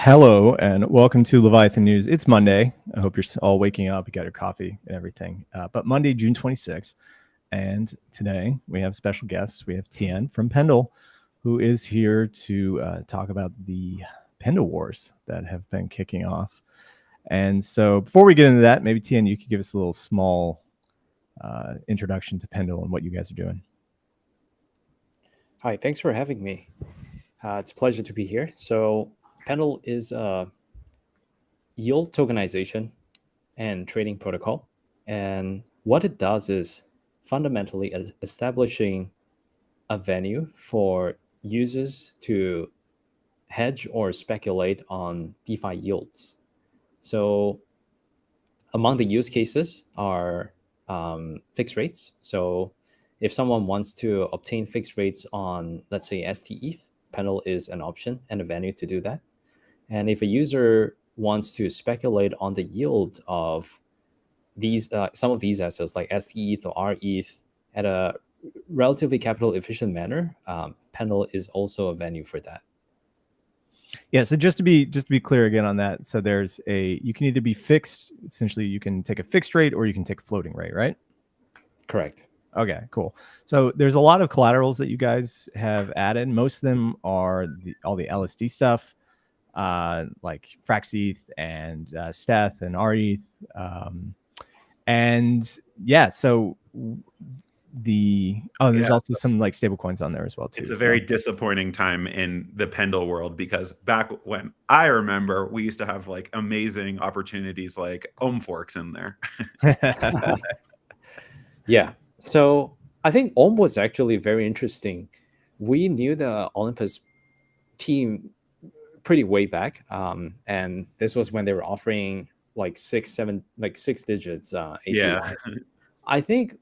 Hello and welcome to Leviathan News. It's Monday. I hope you're all waking up. You got your coffee and everything. But Monday, June 26th. And today we have special guests. We have Tien from Pendle, who is here to talk about the Pendle Wars that have been kicking off. And so before we get into that, maybe Tien, you could give us a little small introduction to Pendle and what you guys are doing. Hi, thanks for having me. It's a pleasure to be here. So, Pendle is a yield tokenization and trading protocol. And what it does is fundamentally establishing a venue for users to hedge or speculate on DeFi yields. So, among the use cases are fixed rates. So, if someone wants to obtain fixed rates on, let's say, STETH, Pendle is an option and a venue to do that. And if a user wants to speculate on the yield of these some of these assets like STETH or RETH at a relatively capital efficient manner, Pendle is also a venue for that. Yeah, so just to be clear again on that, so you can either be fixed, essentially you can take a fixed rate or you can take a floating rate, right? Correct. Okay, cool. So there's a lot of collaterals that you guys have added. Most of them are all the LSD stuff, like FraxETH and Steth and RETH. And yeah, so there's also some like stable coins on there as well too. It's a very disappointing time in the Pendle world because back when I remember, we used to have like amazing opportunities like Forks in there. Yeah. So I think was actually very interesting. We knew the Olympus team pretty way back, and this was when they were offering like six digits APY. Yeah. I think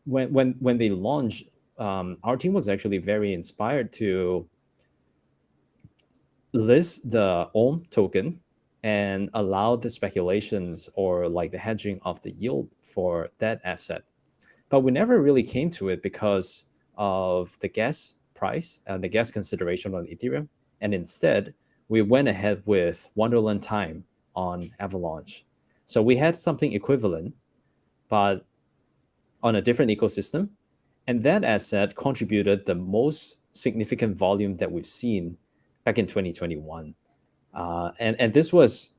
when they launched, our team was actually very inspired to list the token and allow the speculations or like the hedging of the yield for that asset. But we never really came to it because of the gas price and the gas consideration on Ethereum. And instead, we went ahead with Wonderland Time on Avalanche. So we had something equivalent, but on a different ecosystem. And that asset contributed the most significant volume that we've seen back in 2021. And this was,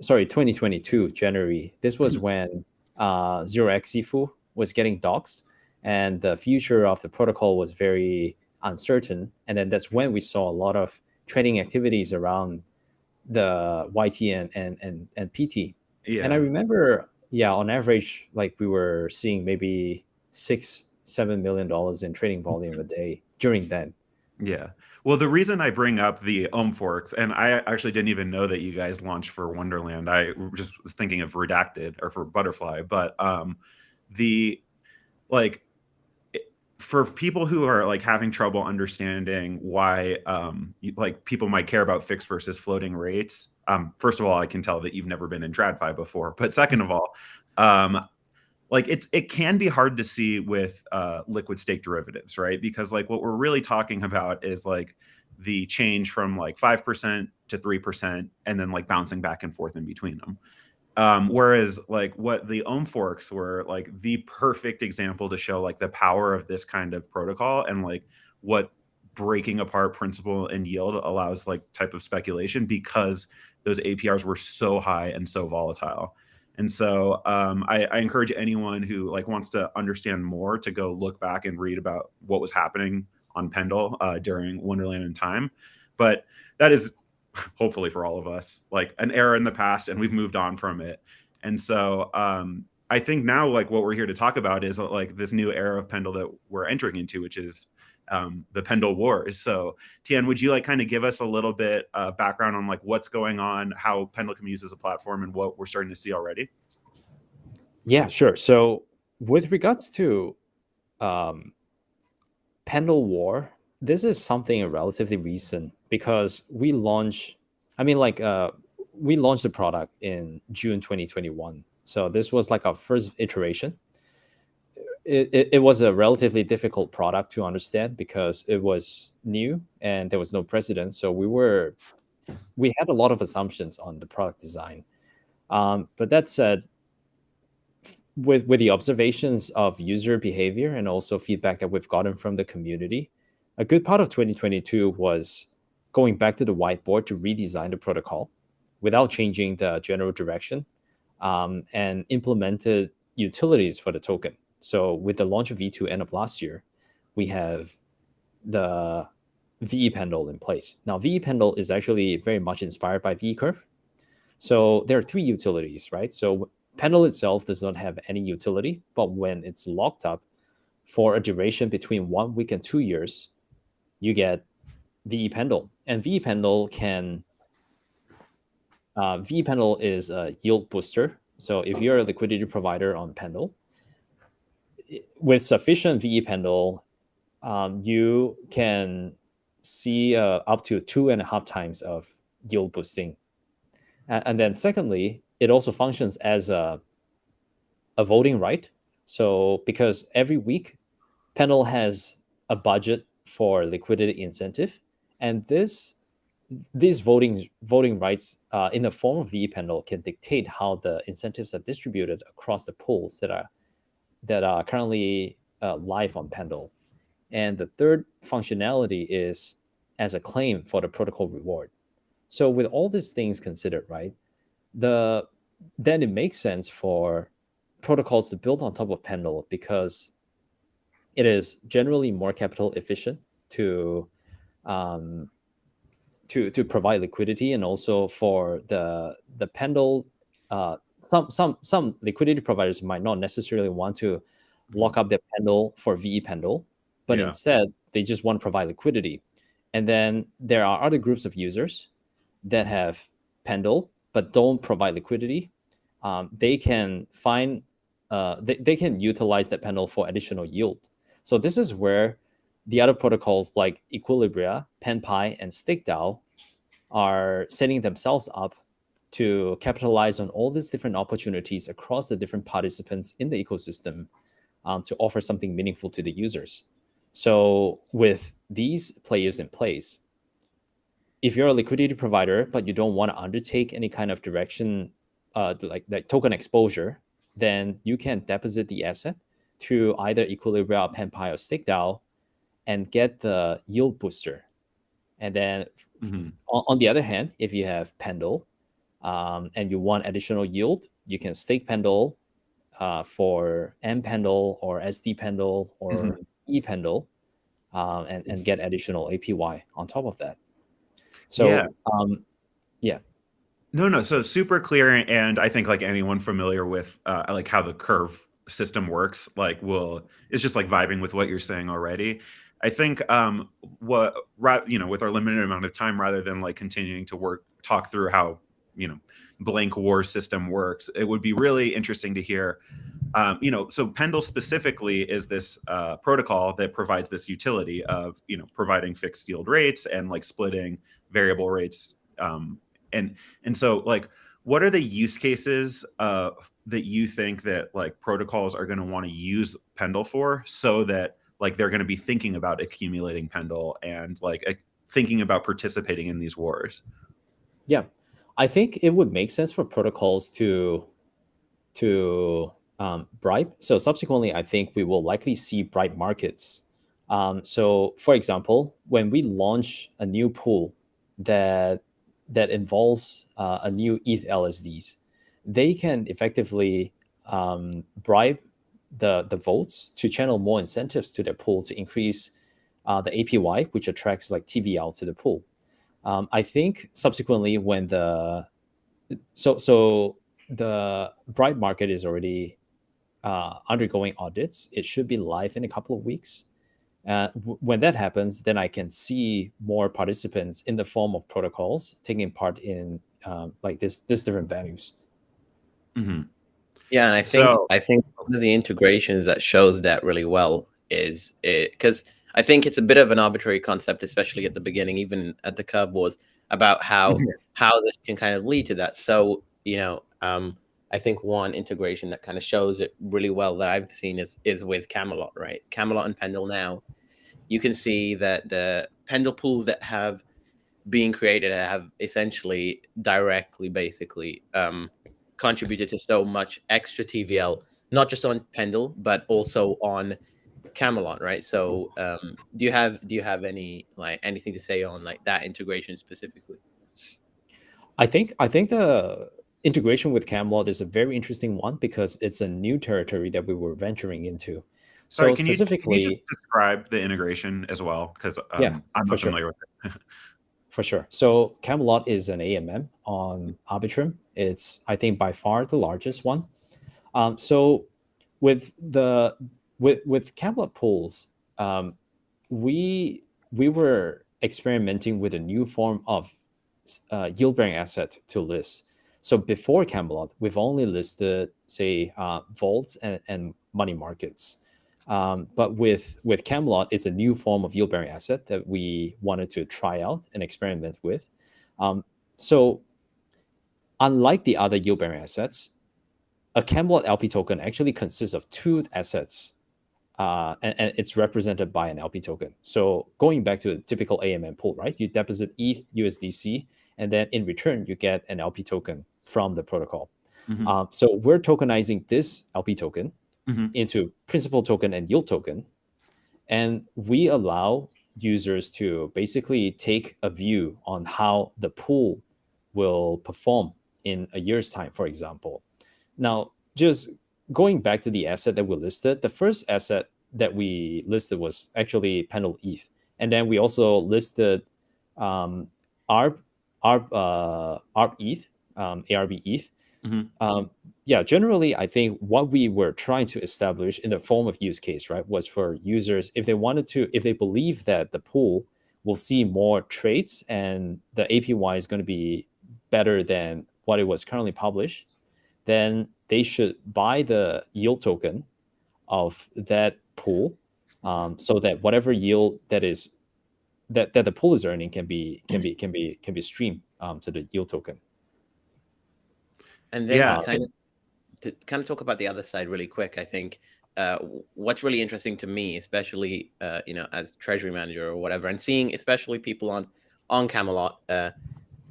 2022, January. This was when 0x Sifu was getting doxed and the future of the protocol was very uncertain. And then that's when we saw a lot of trading activities around the YT and PT. Yeah. And I remember, on average, like we were seeing maybe $6-7 million in trading volume a day during then. Yeah. Well, the reason I bring up the Forks, and I actually didn't even know that you guys launched for Wonderland. I just was thinking of Redacted or for Butterfly, but for people who are like having trouble understanding why like people might care about fixed versus floating rates. First of all, I can tell that you've never been in TradFi before, but second of all, like it can be hard to see with liquid stake derivatives, right? Because like what we're really talking about is like the change from like 5% to 3% and then like bouncing back and forth in between them. Whereas like what the Forks were like the perfect example to show like the power of this kind of protocol and like what breaking apart principal and yield allows like type of speculation because those APRs were so high and so volatile. And so I encourage anyone who like wants to understand more to go look back and read about what was happening on Pendle during Wonderland and Time. But that is hopefully for all of us like an era in the past and we've moved on from it. And so I think now like what we're here to talk about is like this new era of Pendle that we're entering into, which is the Pendle Wars. So Tien, would you like kind of give us a little bit background on like what's going on, how Pendle can be used as a platform and what we're starting to see already? Yeah, sure. So with regards to Pendle War, this is something relatively recent because we launched the product in June 2021. So this was like our first iteration. It was a relatively difficult product to understand because it was new and there was no precedent. So we were we had a lot of assumptions on the product design. But that said, with the observations of user behavior and also feedback that we've gotten from the community, a good part of 2022 was going back to the whiteboard to redesign the protocol without changing the general direction, and implemented utilities for the token. So with the launch of V2 end of last year, we have the VE Pendle in place. Now, VE Pendle is actually very much inspired by VE Curve. So there are three utilities, right? So Pendle itself does not have any utility, but when it's locked up for a duration between 1 week and 2 years, you get VE Pendle. And VE Pendle VE Pendle is a yield booster. So if you're a liquidity provider on Pendle, with sufficient VE Pendle, you can see up to 2.5 times of yield boosting. And then secondly, it also functions as a voting right. So because every week, Pendle has a budget for liquidity incentive, and these voting rights in the form of VE Pendle can dictate how the incentives are distributed across the pools that are currently live on Pendle. And the third functionality is as a claim for the protocol reward. So with all these things considered, right, then it makes sense for protocols to build on top of Pendle because it is generally more capital efficient to provide liquidity, and also for the Pendle. Some liquidity providers might not necessarily want to lock up their Pendle for VE Pendle, but Yeah. instead they just want to provide liquidity. And then there are other groups of users that have Pendle but don't provide liquidity. They can find they can utilize that Pendle for additional yield. So this is where the other protocols like Equilibria, PenPy, and StakeDAO are setting themselves up to capitalize on all these different opportunities across the different participants in the ecosystem, to offer something meaningful to the users. So with these players in place, if you're a liquidity provider but you don't want to undertake any kind of direction, like token exposure, then you can deposit the asset through either Equilibria, PenPy, or StakeDAO and get the yield booster. And then on the other hand, if you have Pendle and you want additional yield, you can stake Pendle for M Pendle or SD Pendle or E Pendle, and get additional APY on top of that. So Yeah. Yeah. No. So super clear, and I think like anyone familiar with like how the curve system works, like is just like vibing with what you're saying already. I think with our limited amount of time, rather than like continuing to talk through how blank war system works, it would be really interesting to hear. So Pendle specifically is this protocol that provides this utility of providing fixed yield rates and like splitting variable rates. And so like, what are the use cases that you think that like protocols are going to want to use Pendle for, so that like they're going to be thinking about accumulating Pendle and like thinking about participating in these wars? Yeah, I think it would make sense for protocols to bribe. So subsequently, I think we will likely see bribe markets. So for example, when we launch a new pool that involves a new ETH LSDs, they can effectively bribe the votes to channel more incentives to their pool to increase the APY, which attracts like TVL to the pool. I think subsequently, when the bribe market is already undergoing audits, it should be live in a couple of weeks. When that happens, then I can see more participants in the form of protocols taking part in like this different values. Yeah, and I think one of the integrations that shows that really well is because I think it's a bit of an arbitrary concept, especially at the beginning, even at the curve wars, about how this can kind of lead to that. So I think one integration that kind of shows it really well that I've seen is with Camelot, right? Camelot and Pendle now. You can see that the Pendle pools that have being created have essentially directly, basically, contributed to so much extra TVL, not just on Pendle, but also on Camelot, right? So do you have any like anything to say on like that integration specifically? I think the integration with Camelot is a very interesting one because it's a new territory that we were venturing into. Sorry, So can you just specifically, describe the integration as well? Because yeah, I'm for not sure. familiar with it. For sure. So Camelot is an AMM on Arbitrum. It's, I think, by far the largest one. So with the with Camelot pools, we were experimenting with a new form of yield-bearing asset to list. So before Camelot, we've only listed, say, vaults and money markets. But with Camelot, it's a new form of yield-bearing asset that we wanted to try out and experiment with. So unlike the other yield-bearing assets, a Camelot LP token actually consists of two assets, and it's represented by an LP token. So going back to a typical AMM pool, right? You deposit ETH USDC, and then in return, you get an LP token from the protocol. So we're tokenizing this LP token into principal token and yield token, and we allow users to basically take a view on how the pool will perform in a year's time, for example. Now, just going back to the asset that we listed, the first asset that we listed was actually Pendle ETH. And then we also listed ARB ETH, ARB ETH. Yeah, generally, I think what we were trying to establish in the form of use case, right, was for users, if they believe that the pool will see more trades and the APY is going to be better than what it was currently published, then they should buy the yield token of that pool, so that whatever yield that the pool is earning can be streamed to the yield token. And then to kind of talk about the other side really quick, I think what's really interesting to me, especially as treasury manager or whatever, and seeing especially people on Camelot,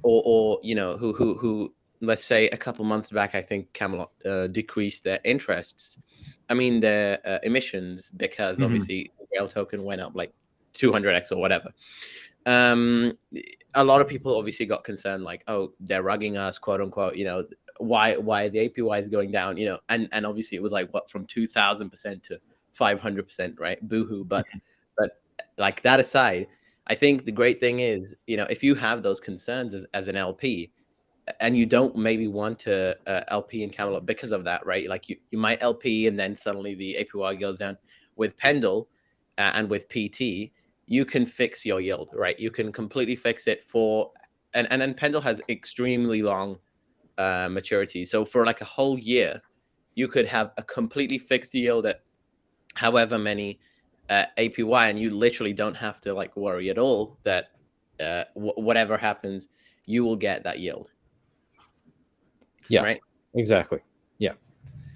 or who let's say a couple months back, I think Camelot decreased their interests. I mean their emissions, because obviously the Grail token went up like 200x or whatever. A lot of people obviously got concerned, like, oh, they're rugging us, quote unquote. Why the APY is going down? And obviously it was like what, from 2,000% to 500%, right? Boohoo. But like that aside, I think the great thing is, if you have those concerns as an LP, and you don't maybe want to LP in Camelot because of that, right? Like you might LP and then suddenly the APY goes down. With Pendle and with PT, you can fix your yield, right? You can completely fix it and then Pendle has extremely long maturity. So for like a whole year, you could have a completely fixed yield at however many APY, and you literally don't have to like worry at all that whatever happens, you will get that yield. Yeah, right. Exactly. Yeah.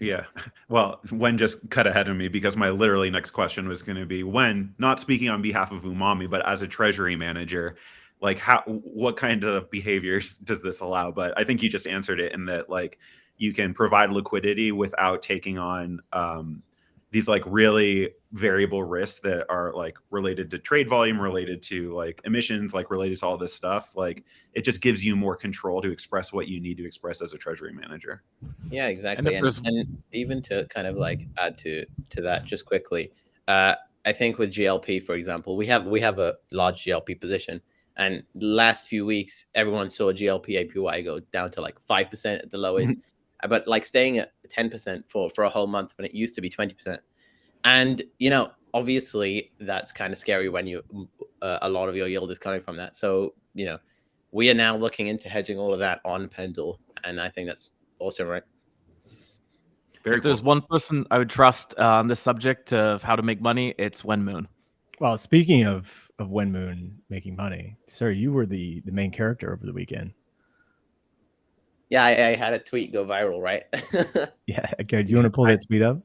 Yeah. Well, Wen just cut ahead of me because my literally next question was going to be, Wen, not speaking on behalf of Umami, but as a treasury manager, like what kind of behaviors does this allow? But I think you just answered it in that, like, you can provide liquidity without taking on these like really variable risks that are like related to trade volume, related to like emissions, like related to all this stuff. Like it just gives you more control to express what you need to express as a treasury manager. Yeah, exactly. And even to kind of like add to that just quickly, I think with GLP, for example, we have a large GLP position, and the last few weeks, everyone saw GLP APY go down to like 5% at the lowest, but like staying at 10% for a whole month when it used to be 20%. And, obviously that's kind of scary when you a lot of your yield is coming from that. So, we are now looking into hedging all of that on Pendle, and I think that's awesome, right? If there's one person I would trust on this subject of how to make money, it's Wen Moon. Well, speaking of Wen Moon making money, sir, you were the main character over the weekend. Yeah, I had a tweet go viral, right? Yeah, okay. Do you want to pull that tweet up?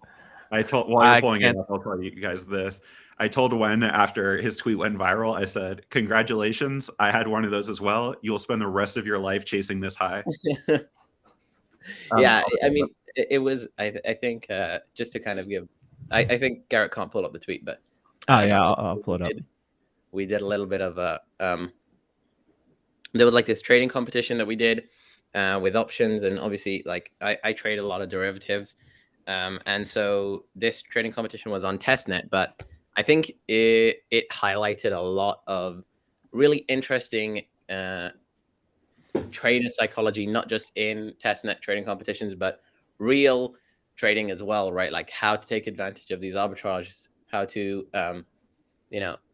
While you're pulling it up, I'll tell you guys this. I told Wen after his tweet went viral, I said, "Congratulations, I had one of those as well. You'll spend the rest of your life chasing this high." Yeah, I mean, it was. I think just to kind of give, I think Garrett can't pull up the tweet, but I'll pull it up. We did a little bit of a. There was like this trading competition that we did with options, and obviously, like I trade a lot of derivatives, and so this trading competition was on testnet, but I think it highlighted a lot of really interesting trader psychology, not just in testnet trading competitions, but real trading as well, right? Like how to take advantage of these arbitrages, how to,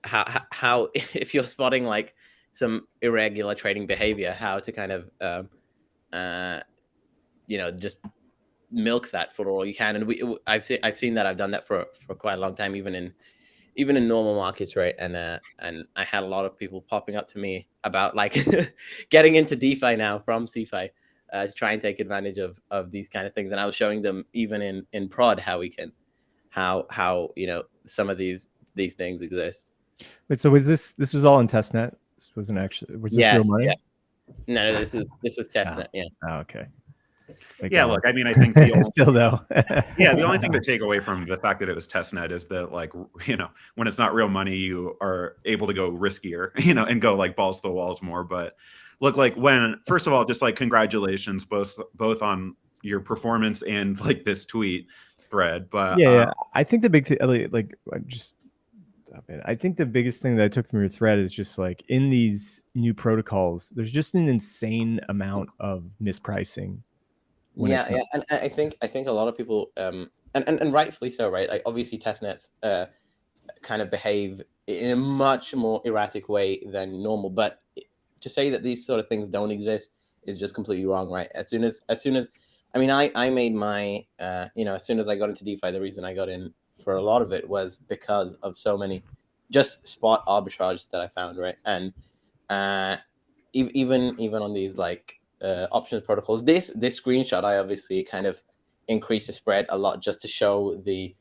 how if you're spotting like some irregular trading behavior, how to kind of, just milk that for all you can. And I've seen that. I've done that for quite a long time, even in normal markets, right? And I had a lot of people popping up to me about like getting into DeFi now from CeFi to try and take advantage of these kind of things. And I was showing them even in prod how we can, how some of these things exist. Wait, so was this was all in testnet? This wasn't actually, was this real money? Yeah. No, this was testnet. Yeah. Oh, okay. Yeah, look, I mean, I think the only, still though. Yeah, the only thing to take away from the fact that it was testnet is that, like, when it's not real money, you are able to go riskier, and go like balls to the walls more. But look, like, first of all, just like congratulations both on your performance and like this tweet thread. But yeah, I think the big thing, like, I think the biggest thing that I took from your thread is just like in these new protocols, there's just an insane amount of mispricing. Yeah, and I think a lot of people, and rightfully so, right? Like obviously testnets kind of behave in a much more erratic way than normal. But to say that these sort of things don't exist is just completely wrong, right? As soon as, I mean, I made my, as soon as I got into DeFi, the reason I got in for a lot of it was because of so many just spot arbitrage that I found, right? And even on these like options protocols, this screenshot, I obviously kind of increase the spread a lot just to show the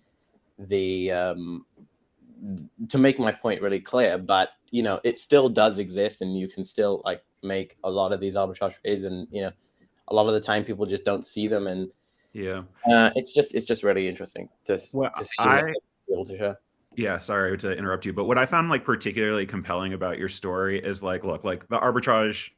to make my point really clear. But it still does exist, and you can still like make a lot of these arbitrage trades, and a lot of the time people just don't see them, and it's just really interesting to see what they're able to show. Yeah, sorry to interrupt you, but what I found like particularly compelling about your story is like, look, like the arbitrage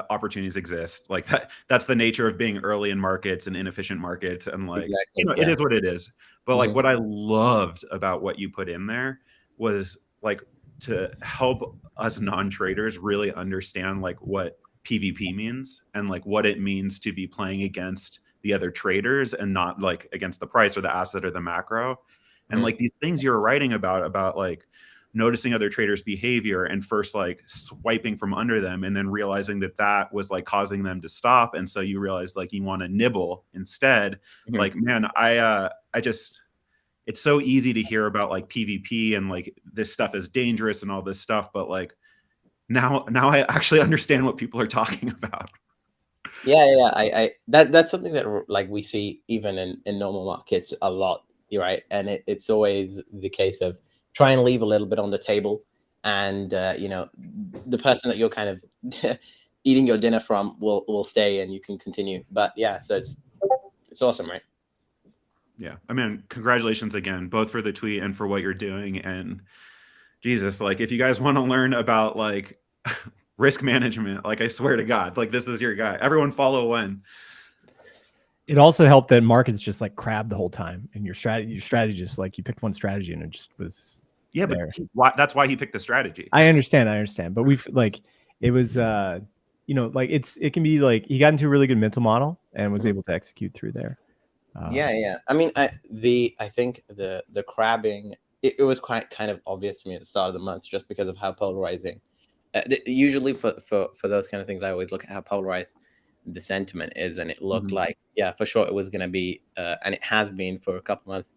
opportunities exist. Like that's the nature of being early in markets and inefficient markets, and like it is what it is. But like what I loved about what you put in there was like to help us non-traders really understand like what PvP means and like what it means to be playing against the other traders and not like against the price or the asset or the macro. And like these things you're writing about like noticing other traders' behavior and first like swiping from under them and then realizing that was like causing them to stop. And so you realize like you want to nibble instead. Like, man, I just, it's so easy to hear about like PvP and like this stuff is dangerous and all this stuff. But like now I actually understand what people are talking about. Yeah. That's something that like we see even in normal markets a lot. You're right, and it's always the case of try and leave a little bit on the table, and the person that you're kind of eating your dinner from will stay, and you can continue. But yeah, so it's awesome, right? Yeah, I mean, congratulations again, both for the tweet and for what you're doing. And Jesus, like if you guys want to learn about like risk management, like I swear to God, like this is your guy. Everyone follow Wen. It also helped that markets just like crab the whole time, and your strategy just like you picked one strategy and it just was there. But that's why he picked the strategy. I understand, but we've like it was like it can be like he got into a really good mental model and was able to execute through there. Yeah. I mean, I think the crabbing it was quite kind of obvious to me at the start of the month just because of how polarizing. Usually for those kind of things, I always look at how polarized the sentiment is, and it looked like for sure it was going to be and it has been for a couple months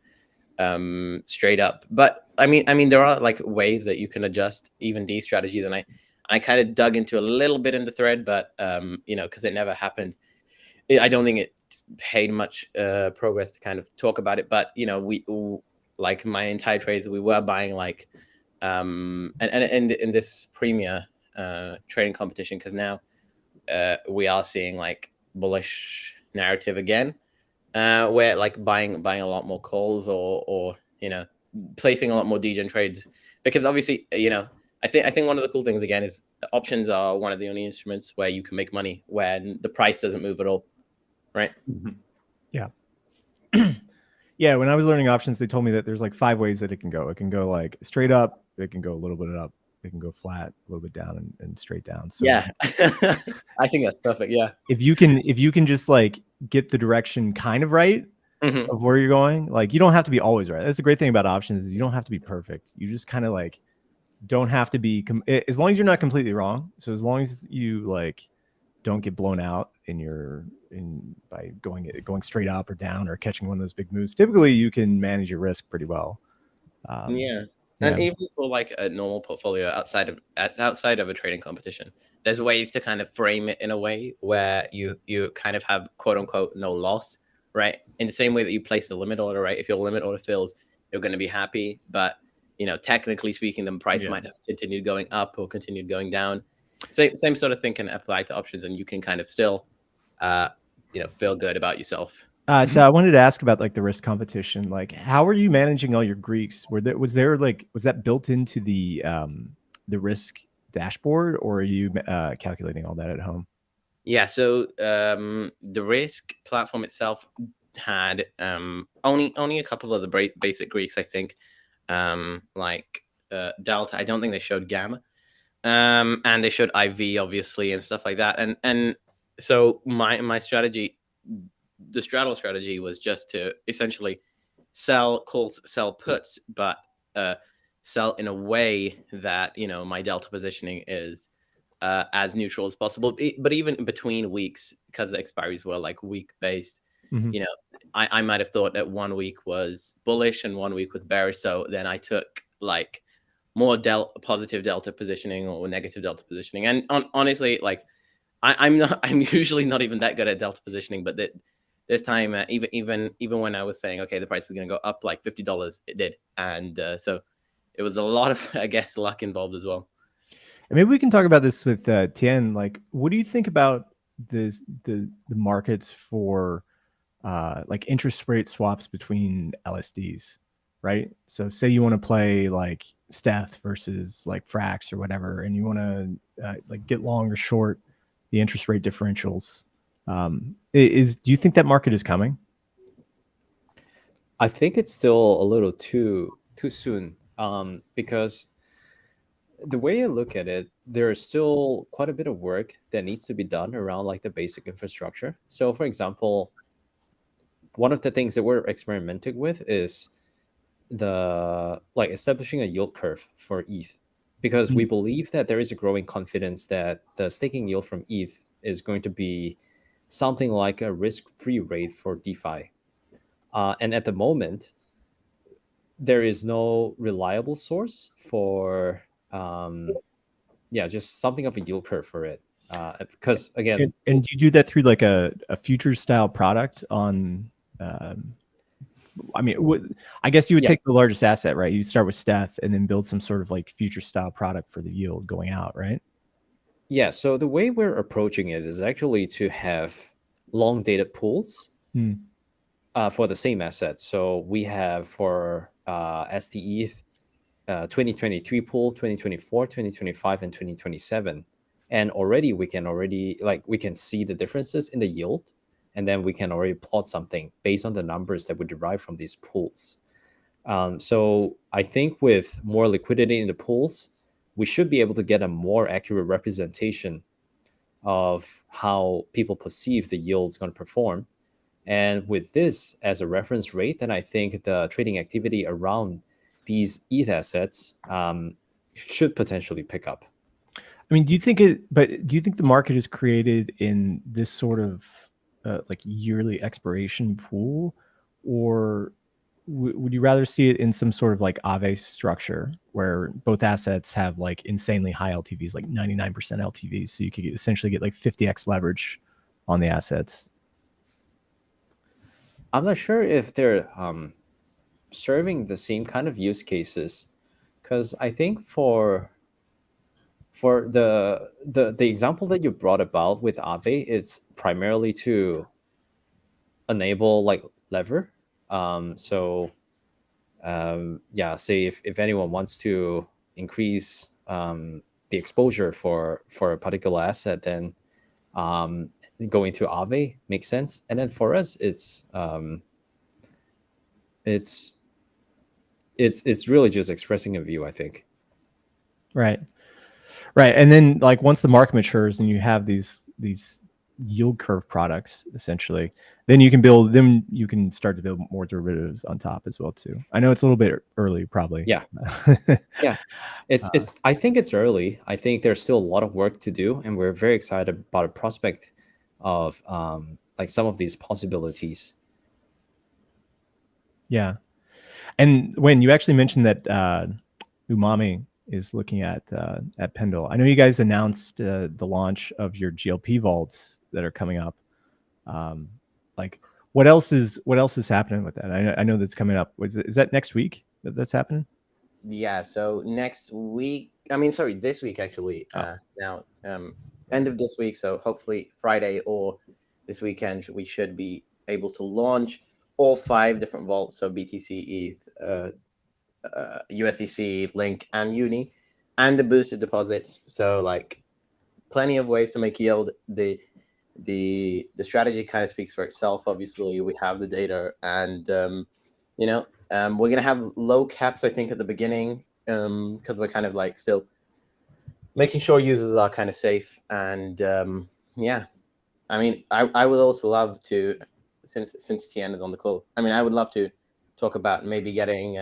straight up. But I mean there are like ways that you can adjust even these strategies, and I kind of dug into a little bit in the thread, but because it never happened, I don't think it paid much progress to kind of talk about it. But we like my entire trades, we were buying like and in this premier trading competition, because now we are seeing like bullish narrative again, where like buying a lot more calls or placing a lot more degen trades, because obviously I think one of the cool things again is options are one of the only instruments where you can make money when the price doesn't move at all, right? Yeah. Yeah, when I was learning options, they told me that there's like 5 ways that it can go. It can go like straight up, it can go a little bit up, it can go flat, a little bit down, and straight down. So yeah. I think that's perfect. Yeah, if you can just like get the direction kind of right of where you're going, like you don't have to be always right. That's the great thing about options, is you don't have to be perfect. You just kind of like don't have to be as long as you're not completely wrong. So as long as you like don't get blown out by going straight up or down or catching one of those big moves, typically you can manage your risk pretty well. And even for like a normal portfolio outside of a trading competition, there's ways to kind of frame it in a way where you kind of have quote unquote no loss, right? In the same way that you place the limit order, right? If your limit order fills, you're going to be happy, but technically speaking, the price might have continued going up or continued going down. Same sort of thing can apply to options, and you can kind of still feel good about yourself. So I wanted to ask about like the risk competition. Like, how are you managing all your Greeks? Was that built into the risk dashboard, or are you calculating all that at home? Yeah. So the risk platform itself had only a couple of the basic Greeks, I think, like delta. I don't think they showed gamma, and they showed IV obviously and stuff like that. And so my strategy, the straddle strategy, was just to essentially sell calls, sell puts, but sell in a way that my delta positioning is as neutral as possible. But even between weeks, because the expiries were like week based, I might have thought that 1 week was bullish and 1 week was bearish. So then I took like more positive delta positioning or negative delta positioning. And honestly, like I'm usually not even that good at delta positioning, but this time, even when I was saying, okay, the price is going to go up like $50, it did. And so it was a lot of, I guess, luck involved as well. And maybe we can talk about this with Tien. Like, what do you think about the markets for like interest rate swaps between LSDs, right? So say you want to play like Steth versus like Frax or whatever, and you want to like get long or short the interest rate differentials. Do you think that market is coming? I think it's still a little too soon, because the way I look at it, there is still quite a bit of work that needs to be done around like the basic infrastructure. So for example, one of the things that we're experimenting with is establishing a yield curve for ETH, because we believe that there is a growing confidence that the staking yield from ETH is going to be something like a risk-free rate for DeFi. And at the moment, there is no reliable source for just something of a yield curve for it. Because again, and you do that through like a future style product on. I guess you would take the largest asset, right? You start with Steth and then build some sort of like future style product for the yield going out, right? Yeah. So the way we're approaching it is actually to have long dated pools for the same assets. So we have for STETH 2023 pool, 2024, 2025, and 2027. And already we can see the differences in the yield, and then we can already plot something based on the numbers that we derive from these pools. So I think with more liquidity in the pools, we should be able to get a more accurate representation of how people perceive the yield is going to perform. And with this as a reference rate, then I think the trading activity around these ETH assets should potentially pick up. I mean, do you think the market is created in this sort of like yearly expiration pool, or would you rather see it in some sort of like Aave structure where both assets have like insanely high LTVs, like 99% LTVs, so you could essentially get like 50x leverage on the assets? I'm not sure if they're serving the same kind of use cases, because I think for the example that you brought about with Aave, it's primarily to enable like lever. So yeah, say if anyone wants to increase the exposure for a particular asset, then going to Aave makes sense. And then for us, it's really just expressing a view, I think. Right. And then like once the market matures and you have these yield curve products, essentially, then you can start to build more derivatives on top as well too. I know it's a little bit early, probably. Yeah. Yeah. It's I think it's early. I think there's still a lot of work to do, and we're very excited about the prospect of like some of these possibilities. Yeah. And when you actually mentioned that Umami is looking at Pendle, I know you guys announced the launch of your GLP vaults that are coming up. Like, what else is happening with that? I know that's coming up. Is that next week that's happening? Yeah. So next week, I mean, sorry, this week actually. Now, end of this week. So hopefully Friday or this weekend, we should be able to launch all 5 different vaults. So BTC, ETH, USDC, Link, and Uni, and the boosted deposits. So like, plenty of ways to make yield. The strategy kind of speaks for itself. Obviously, we have the data, and we're gonna have low caps, I think, at the beginning, because we're kind of like still making sure users are kind of safe. And yeah, I mean, I would also love to, since Tien is on the call, I mean, I would love to talk about maybe getting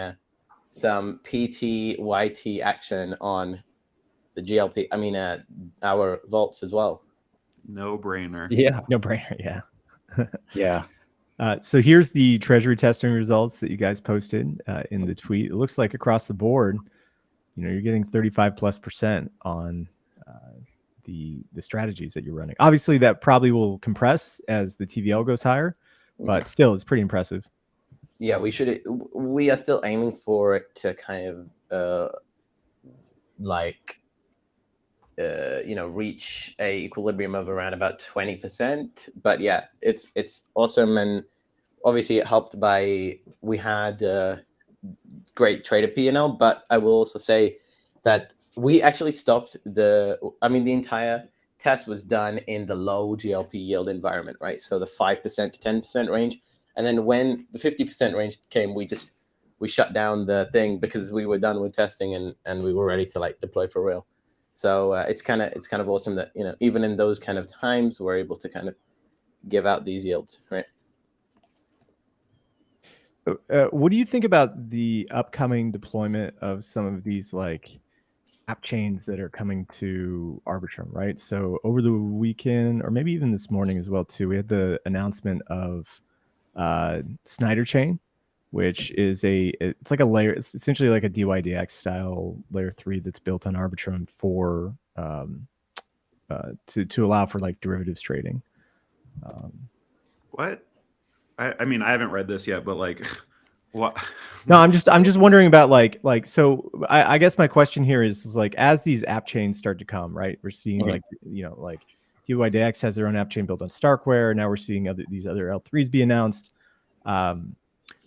some PT/YT action on the GLP. I mean, our vaults as well. No brainer. Yeah. No brainer. Yeah. Yeah. So here's the treasury testing results that you guys posted in the tweet. It looks like across the board, you're getting 35+% on the strategies that you're running. Obviously, that probably will compress as the TVL goes higher, but still, it's pretty impressive. Yeah, we are still aiming for it to kind of reach a equilibrium of around about 20%. But yeah, it's awesome, and obviously it helped by we had great trader P&L. But I will also say that we actually stopped the entire test was done in the low GLP yield environment, right? So the 5% to 10% range. And then when the 50% range came, we shut down the thing because we were done with testing and we were ready to like deploy for real. So it's kind of awesome that even in those kind of times we're able to kind of give out these yields, right? What do you think about the upcoming deployment of some of these like app chains that are coming to Arbitrum, right? So over the weekend, or maybe even this morning as well too, we had the announcement of Snyder Chain, which is it's like a layer. It's essentially like a DYDX style layer 3 that's built on Arbitrum for to allow for like derivatives trading. What? I mean, I haven't read this yet, but like, what? No, I'm just wondering about like so. I guess my question here is like, as these app chains start to come, right? We're seeing like like DYDX has their own app chain built on Starkware. Now we're seeing these other L3s be announced.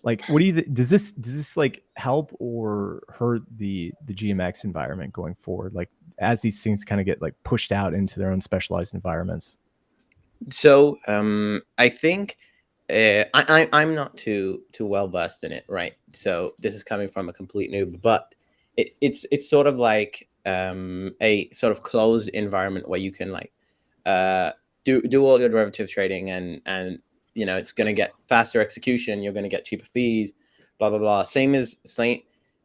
Like, what do you does this like help or hurt the GMX environment going forward? Like, as these things kind of get like pushed out into their own specialized environments. So I think I'm not too well versed in it, right? So this is coming from a complete noob, but it's sort of like a sort of closed environment where you can like do all your derivative trading and it's going to get faster execution. You're going to get cheaper fees, blah blah blah.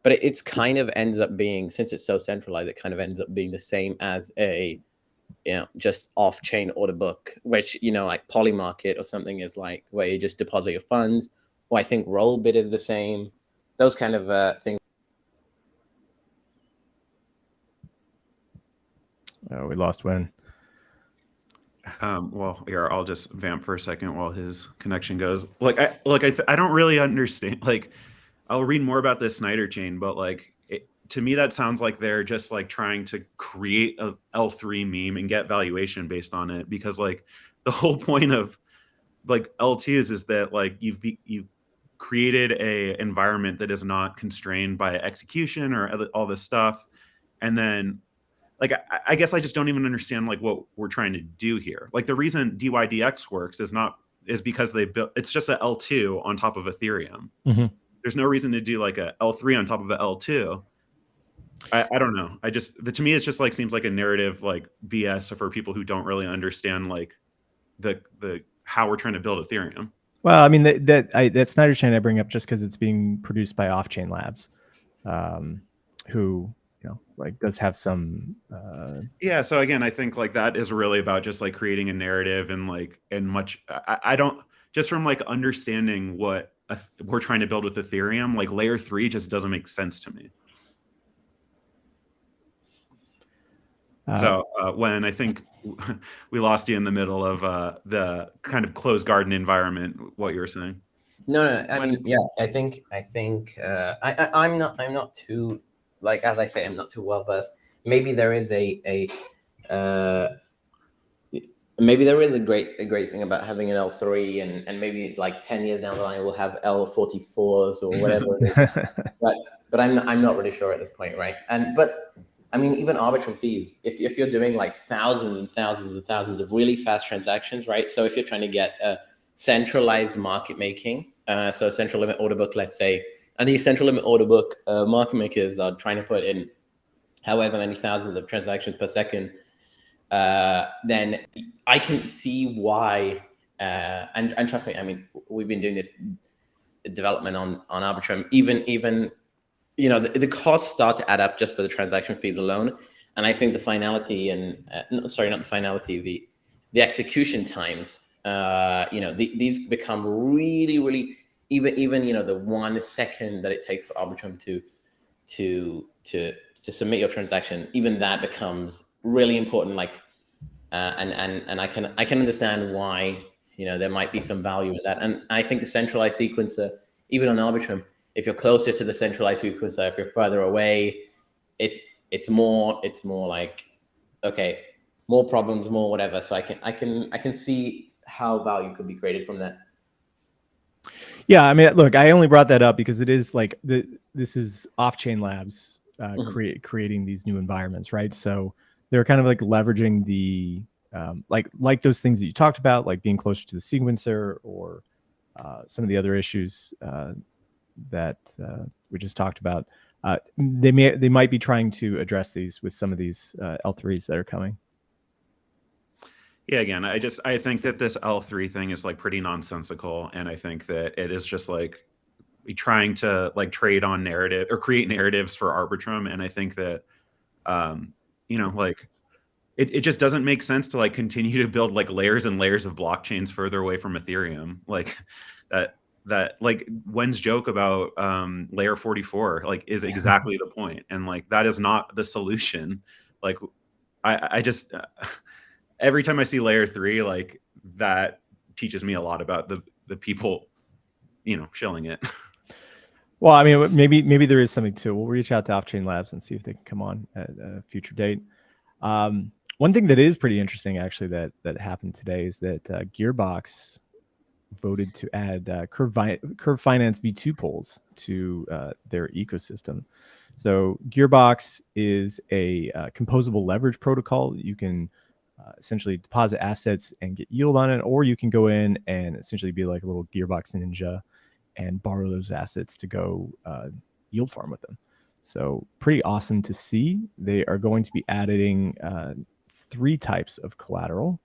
But it's kind of ends up being, since it's so centralized, it kind of ends up being the same as a just off-chain order book, which like Polymarket or something is like where you just deposit your funds. Or I think Rollbit is the same. Those kind of things. Oh, we lost Win. Well, here, I'll just vamp for a second while his connection goes. Like, I don't really understand. Like, I'll read more about this Snyder chain, but like to me that sounds like they're just like trying to create a L3 meme and get valuation based on it, because like the whole point of like LTs is that like you've created a environment that is not constrained by execution or all this stuff, and then like I guess I just don't even understand like what we're trying to do here. Like the reason DYDX works is because they built, it's just a L2 on top of Ethereum. There's no reason to do like a L3 on top of a L2. I don't know. To me, it's just like seems like a narrative like BS for people who don't really understand like the how we're trying to build Ethereum. Well, I mean that Snyder chain I bring up just because it's being produced by Off-Chain Labs, who like does have some. Yeah. So again, I think like that is really about just like creating a narrative and like I don't just from like understanding what we're trying to build with Ethereum, like layer 3 just doesn't make sense to me. So when I think we lost you in the middle of the kind of closed garden environment, what you were saying. No, I mean, yeah, I think I'm not too, like, as I say, I'm not too well versed. Maybe there is maybe there is a great thing about having an L3, and maybe like 10 years down the line we'll have L44s or whatever. but I'm not really sure at this point, right? But I mean, even Arbitrum fees, if you're doing like thousands and thousands and thousands of really fast transactions, right? So if you're trying to get a centralized market making, so central limit order book, let's say, and these central limit order book market makers are trying to put in however many thousands of transactions per second, then I can see why, and trust me, I mean, we've been doing this development on Arbitrum, even the costs start to add up just for the transaction fees alone. And I think the finality and sorry, not the finality, the execution times, these become really, really, even the 1 second that it takes for Arbitrum to submit your transaction, even that becomes really important. Like, and I can understand why there might be some value in that. And I think the centralized sequencer, even on Arbitrum, if you're closer to the centralized sequencer, if you're further away, it's more like, okay, more problems, more whatever. So I can see how value could be created from that. Yeah, I mean, look, I only brought that up because it is like this is Off-Chain Labs creating these new environments, right? So they're kind of like leveraging the like those things that you talked about, like being closer to the sequencer, or some of the other issues that we just talked about. They might be trying to address these with some of these L3s that are coming. Yeah, again, I think that this L3 thing is like pretty nonsensical, and I think that it is just like trying to like trade on narrative or create narratives for Arbitrum, and I think that like it just doesn't make sense to like continue to build like layers and layers of blockchains further away from Ethereum, like that like Wen's joke about layer 44 like is exactly the point, and like that is not the solution. Like I just every time I see layer 3, like that teaches me a lot about the people shilling it. Well, I mean, maybe there is something to it. We'll reach out to Off-Chain Labs and see if they can come on at a future date. One thing that is pretty interesting actually that happened today is that Gearbox voted to add Curve Finance V2 pools to their ecosystem. So Gearbox is a composable leverage protocol. You can essentially deposit assets and get yield on it, or you can go in and essentially be like a little Gearbox ninja and borrow those assets to go yield farm with them. So pretty awesome to see. They are going to be adding 3 types of collateral,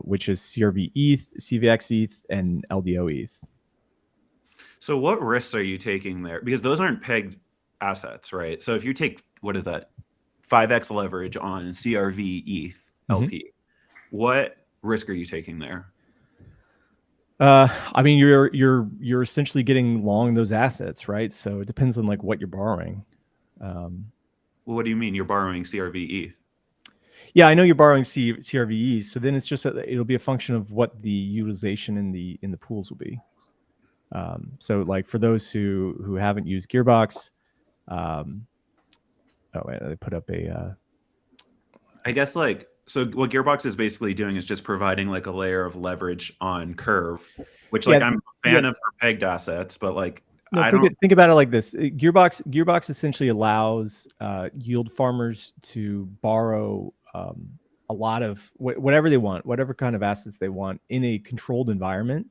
which is CRV ETH, CVX ETH, and LDO ETH. So what risks are you taking there? Because those aren't pegged assets, right? So if you take, what is that, 5x leverage on CRV ETH LP, what risk are you taking there? I mean, you're essentially getting long those assets, right? So it depends on like what you're borrowing. Well, what do you mean you're borrowing CRV ETH? Yeah, I know you're borrowing CRVE, so then it's just it'll be a function of what the utilization in the pools will be. So like for those who haven't used Gearbox, they put up a. I guess like so. What Gearbox is basically doing is just providing like a layer of leverage on Curve, which like I'm a fan of for pegged assets, but like no, think about it like this: Gearbox essentially allows yield farmers to borrow a lot of whatever they want, whatever kind of assets they want in a controlled environment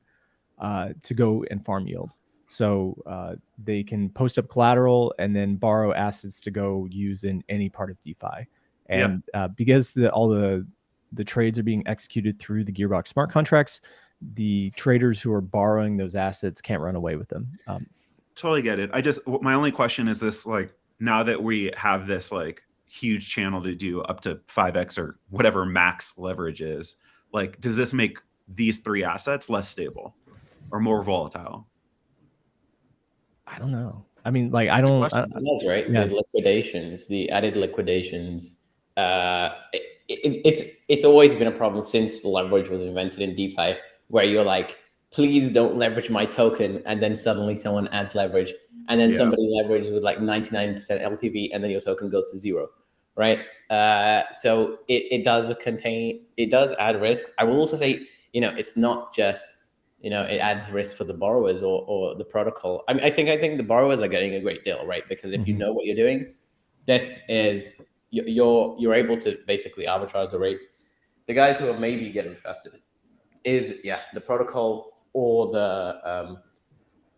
to go and farm yield. So they can post up collateral and then borrow assets to go use in any part of DeFi. And because all the trades are being executed through the Gearbox smart contracts, the traders who are borrowing those assets can't run away with them. Totally get it. My only question is this: like, now that we have this like huge channel to do up to 5x or whatever max leverage is, like, does this make these 3 assets less stable or more volatile? I don't know. I mean, like, I don't. That's right. Yeah. With liquidations, the added liquidations, it's always been a problem since leverage was invented in DeFi, where you're like, please don't leverage my token, and then suddenly someone adds leverage, and then somebody leverages with like 99% LTV, and then your token goes to 0, right? So it does add risks. I will also say, it's not just, it adds risk for the borrowers or the protocol. I mean, I think the borrowers are getting a great deal, right? Because if you know what you're doing, this is you're able to basically arbitrage the rates. The guys who are maybe getting shafted is the protocol or the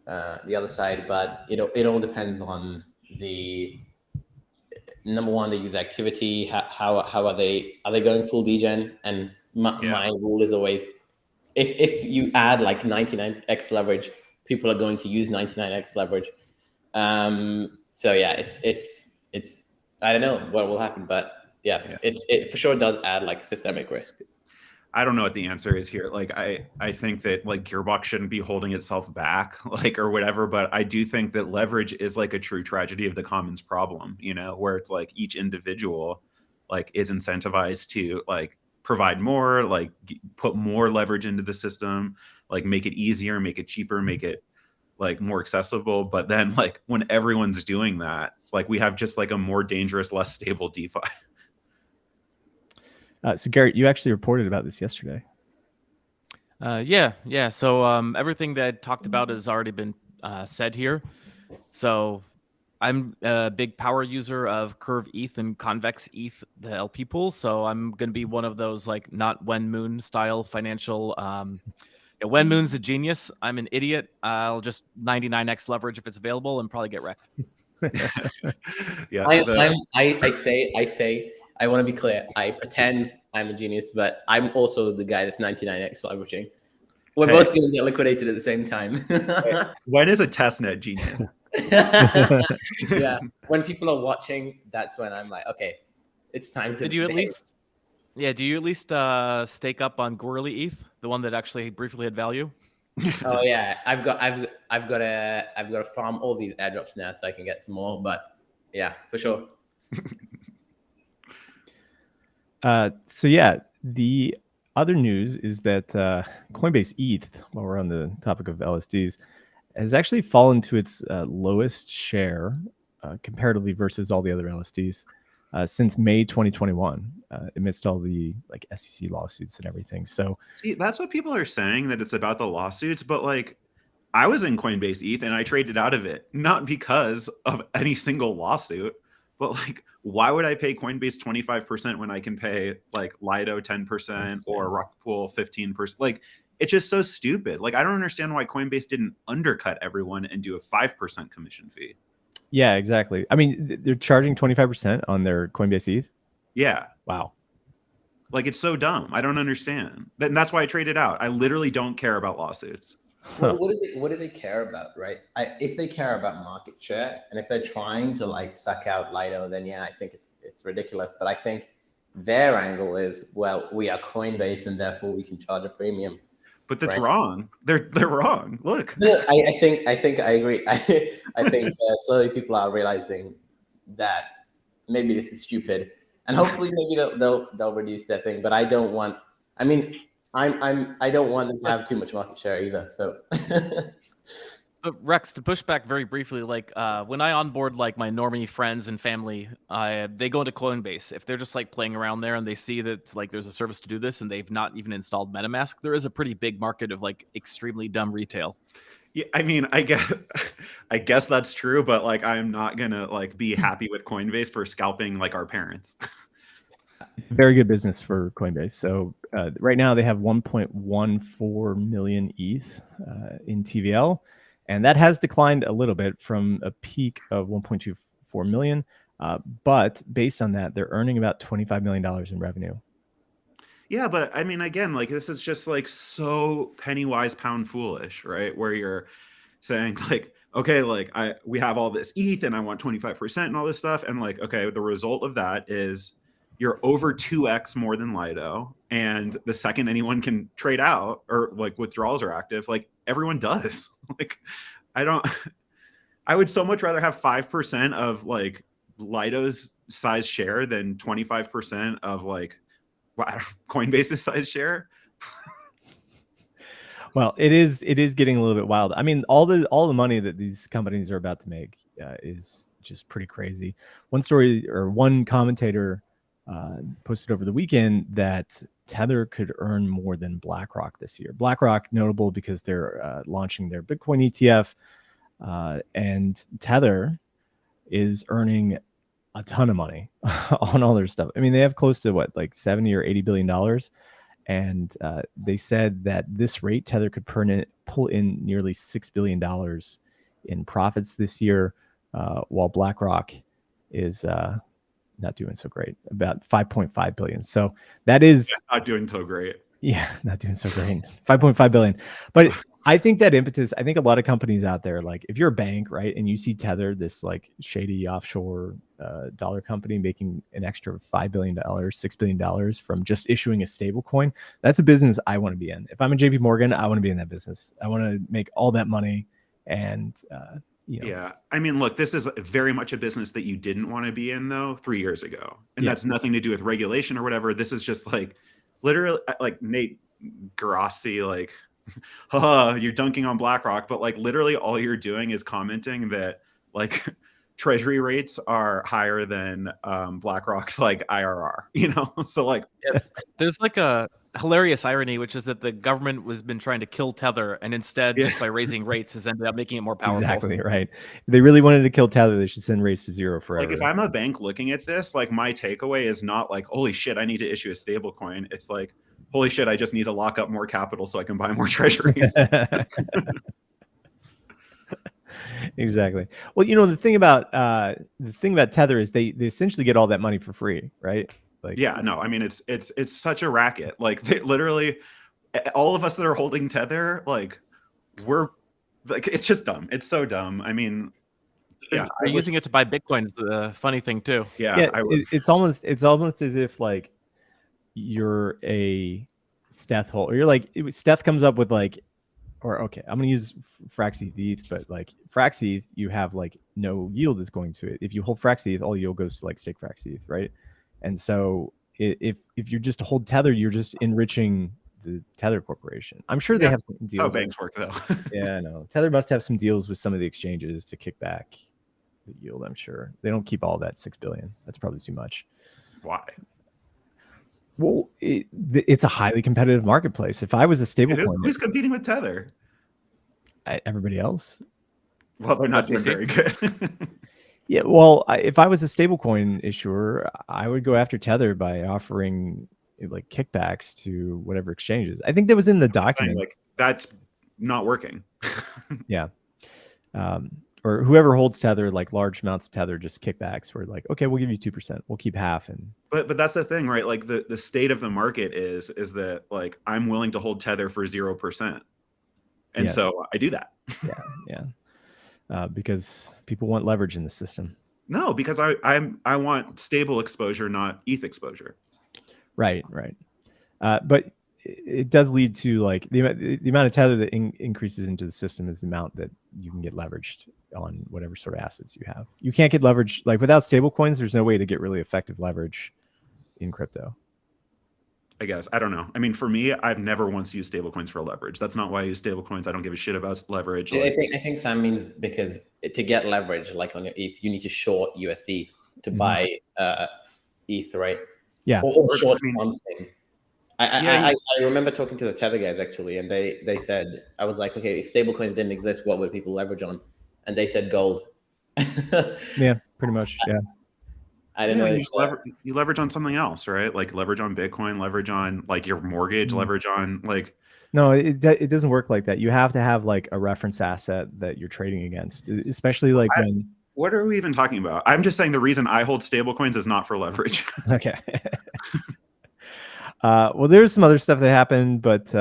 other side, but it all depends on the number one, the user activity. How are they going full degen? And my rule is always, if you add like 99x leverage, people are going to use 99x leverage. So it's I don't know what will happen, but it for sure does add like systemic risk. I don't know what the answer is here. Like, I think that like Gearbox shouldn't be holding itself back, like, or whatever. But I do think that leverage is like a true tragedy of the commons problem, where it's like each individual like is incentivized to like provide more, like put more leverage into the system, like make it easier, make it cheaper, make it like more accessible. But then like when everyone's doing that, like we have just like a more dangerous, less stable DeFi. So Garrett, you actually reported about this yesterday. Yeah. So everything that I talked about has already been said here. So I'm a big power user of Curve ETH and Convex ETH, the LP pool. So I'm going to be one of those like not when Moon style financial. When Moon's a genius, I'm an idiot. I'll just 99x leverage if it's available and probably get wrecked. I say. I want to be clear. I pretend I'm a genius, but I'm also the guy that's 99x leveraging. We're both going to get liquidated at the same time. When is a testnet genius? When people are watching, that's when I'm like, okay, it's time to. Do you at least stake up on Gorilla ETH, the one that actually briefly had value? Oh yeah, I've got to farm all these airdrops now so I can get some more. But yeah, for sure. The other news is that Coinbase ETH, while we're on the topic of LSDs, has actually fallen to its lowest share comparatively versus all the other LSDs since May 2021, amidst all the like SEC lawsuits and everything. So see, that's what people are saying, that it's about the lawsuits, but like I was in Coinbase ETH and I traded out of it, not because of any single lawsuit, but like, why would I pay Coinbase 25% when I can pay like Lido 10% or Rockpool 15%? Like, it's just so stupid. Like, I don't understand why Coinbase didn't undercut everyone and do a 5% commission fee. Yeah, exactly. I mean, they're charging 25% on their Coinbase ETH. Yeah. Wow. Like, it's so dumb. I don't understand. And that's why I traded out. I literally don't care about lawsuits. Well, what do they care about, right? If they care about market share and if they're trying to like suck out Lido, then I think it's ridiculous. But I think their angle is, well, we are Coinbase and therefore we can charge a premium. But that's wrong. They're wrong. Look. No, I think I agree. I think slowly people are realizing that maybe this is stupid, and hopefully maybe they'll reduce their thing. But I don't want. I mean, I don't want them to have too much market share either. So But Rex, to push back very briefly, like when I onboard like my normie friends and family, they go into Coinbase. If they're just like playing around there and they see that like there's a service to do this and they've not even installed MetaMask, there is a pretty big market of like extremely dumb retail. Yeah, I mean, I guess that's true, but like I'm not gonna like be happy with Coinbase for scalping like our parents. Very good business for Coinbase. So right now they have 1.14 million ETH in TVL, and that has declined a little bit from a peak of 1.24 million. But based on that, they're earning about $25 million in revenue. Yeah, but I mean, again, like this is just like so penny wise, pound foolish, right? Where you're saying like, okay, like we have all this ETH and I want 25% and all this stuff, and like, okay, the result of that is you're over 2x more than Lido, and the second anyone can trade out or like withdrawals are active, like everyone does. Like, I would so much rather have 5% of like Lido's size share than 25% of like Coinbase's size share. Well, it is getting a little bit wild. I mean, all the money that these companies are about to make is just pretty crazy. One story or one commentator posted over the weekend that Tether could earn more than BlackRock this year. BlackRock notable because they're launching their Bitcoin ETF, and Tether is earning a ton of money on all their stuff. I mean, they have close to what, like 70 or 80 billion dollars. And they said that this rate, Tether could pull in nearly $6 billion in profits this year, while BlackRock is not doing so great, about 5.5 billion. So that is not doing so great. Yeah, not doing so great. 5.5 billion. But I think that impetus, I think a lot of companies out there, like if you're a bank, right, and you see Tether, this like shady offshore dollar company making an extra $5 billion, $6 billion from just issuing a stable coin, that's a business I want to be in. If I'm a JP Morgan, I want to be in that business. I want to make all that money. And yeah, I mean, look, this is very much a business that you didn't want to be in though 3 years ago, and that's nothing to do with regulation or whatever. This is just like literally like Nate Garassi, like, you're dunking on BlackRock, but like literally all you're doing is commenting that like treasury rates are higher than BlackRock's like IRR, so like there's like a hilarious irony, which is that the government has been trying to kill Tether, and instead just by raising rates has ended up making it more powerful. Exactly right. If they really wanted to kill Tether, they should send rates to zero forever. Like if I'm a bank looking at this, like my takeaway is not like, holy shit, I need to issue a stable coin. It's like, holy shit, I just need to lock up more capital so I can buy more treasuries. Exactly. Well, the thing about Tether is they essentially get all that money for free, right? Like, yeah, no, I mean it's such a racket. Like they literally, all of us that are holding Tether, like we're like, it's just dumb. It's so dumb. I mean, yeah, using it to buy Bitcoin's the funny thing too. Yeah, it's almost as if like you're a Steth hole, or you're like Steth comes up with like, or okay, I'm gonna use Frax ETH, but like Frax ETH, you have like no yield is going to it. If you hold Frax ETH, all yield goes to like stake Frax ETH, right? And so if you just hold Tether, you're just enriching the Tether Corporation. I'm sure they have some deals. That's how banks work, though. Yeah, no. Tether must have some deals with some of the exchanges to kick back the yield. I'm sure they don't keep all that $6 billion. That's probably too much. Why? Well, it's a highly competitive marketplace. If I was a stablecoin, who's competing with Tether? Everybody else. Well, they're not doing very good. Yeah, well, if I was a stablecoin issuer, I would go after Tether by offering like kickbacks to whatever exchanges. I think that was in the document. Like that's not working. Yeah. Or whoever holds Tether, like large amounts of Tether, just kickbacks. We're like, okay, we'll give you 2%. We'll keep half. And but that's the thing, right? Like the state of the market is that like I'm willing to hold Tether for 0%, and so I do that. Yeah. Because people want leverage in the system. No, because I want stable exposure, not ETH exposure. Right. But it does lead to like the amount of Tether that increases into the system is the amount that you can get leveraged on whatever sort of assets you have. You can't get leverage like without stable coins. There's no way to get really effective leverage in crypto. I guess. I don't know. I mean, for me, I've never once used stablecoins for leverage. That's not why I use stablecoins. I don't give a shit about leverage. I think Sam means because to get leverage, like on your ETH, you need to short USD to buy ETH, right? Yeah. Or short I mean, something. Yeah, I remember talking to the Tether guys actually, and they said, I was like, okay, if stablecoins didn't exist, what would people leverage on? And they said gold. Yeah, pretty much. Yeah. I don't yeah, know. you If, just you leverage on something else, right? Like leverage on Bitcoin, leverage on like your mortgage, leverage on like. No, it doesn't work like that. You have to have like a reference asset that you're trading against, especially like when. What are we even talking about? I'm just saying the reason I hold stablecoins is not for leverage. Okay. Well, there's some other stuff that happened, but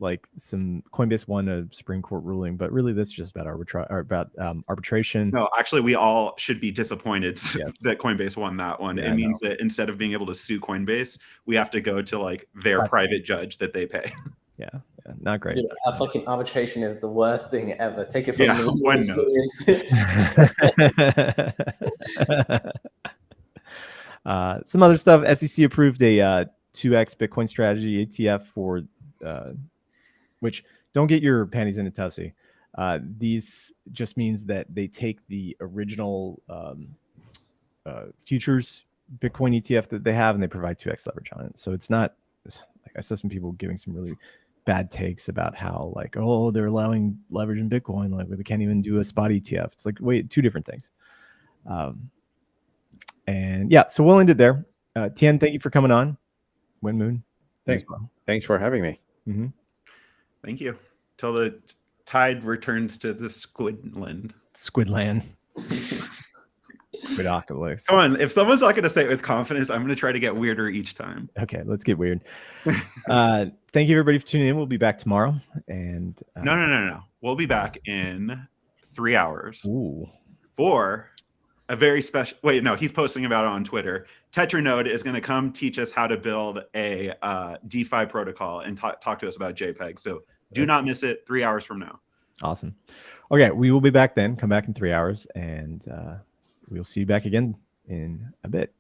like some Coinbase won a Supreme Court ruling, but really that's just about arbitration. No, actually, we all should be disappointed Yes. that Coinbase won that one. Yeah, it means that instead of being able to sue Coinbase, we have to go to like their private judge that they pay. Yeah, not great. dude, our fucking arbitration is the worst thing ever. Take it from me. One knows. Some other stuff. SEC approved a 2x Bitcoin strategy ETF for which don't get your panties in a tussy. These just means that they take the original futures Bitcoin ETF that they have and they provide 2x leverage on it. So it's not like I saw some people giving some really bad takes about how like, oh, they're allowing leverage in Bitcoin, like they can't even do a spot ETF. It's like, wait, two different things. And yeah, so we'll end it there. Tien, thank you for coming on. Win Moon. Thanks for having me. Mm-hmm. Thank you. Till the tide returns to the Squidland. Squidland. Squidocalypse. Come on, if someone's not going to say it with confidence, I'm going to try to get weirder each time. Okay, let's get weird. Thank you everybody for tuning in. We'll be back tomorrow. And No. We'll be back in 3 hours ooh. For a very special. Wait, no, he's posting about it on Twitter. Tetranode is going to come teach us how to build a DeFi protocol and talk to us about JPEG. So do not miss it. 3 hours from now. Awesome. Okay, we will be back then. Come back in 3 hours, and we'll see you back again in a bit.